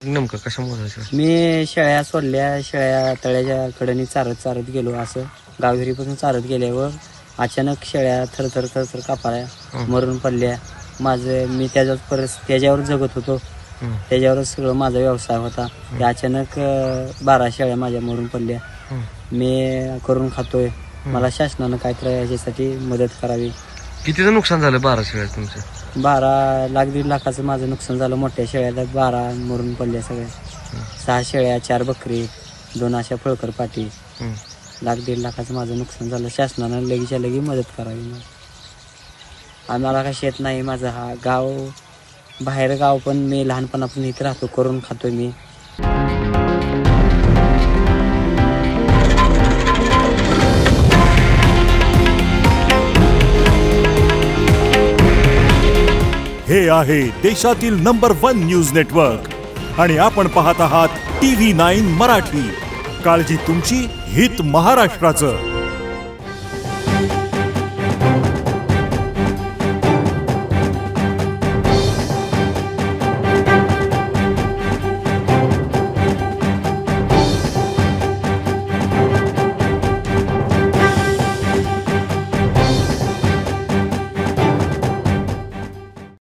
नेमकं कशामुळे? मी शेळ्या सोडल्या, शेळ्या तळ्याच्या कडेने चारत गेलो. असं गावघरीपासून चालत गेल्यावर अचानक शेळ्या थरथर कापाल्या, मरून पडल्या. मी त्याच्यावर जगत होतो, त्याच्यावरच सगळं माझा व्यवसाय होता. अचानक 12 शेळ्या माझ्या मरून पडल्या. मी करून खातोय. मला शासनानं काहीतरी याच्यासाठी मदत करावी. कितीचं नुकसान झालं 12 शेळ्या तुमचं? 12 लाख 1.5 लाखाचं माझं नुकसान झालं. मोठ्या शेळ्या 12 मरून पडल्या सगळ्या. 6 शेळ्या, 4 बकरी, 2 अशा फळकर पाटी. 1.5 लाख 1.5 लाखाचं माझं नुकसान झालं. शासनानं लगेच्या लगी मदत करावी. आम्हाला का शेत नाही माझं. हा गाव बाहेर गाव, पण मी लहानपणापासून इथं राहतो, करून खातोय मी. हे आहे देशातील नंबर 1 न्यूज नेटवर्क आणि आपण पाहत आहात TV9 मराठी. काळजी तुमची, हित महाराष्ट्राचं.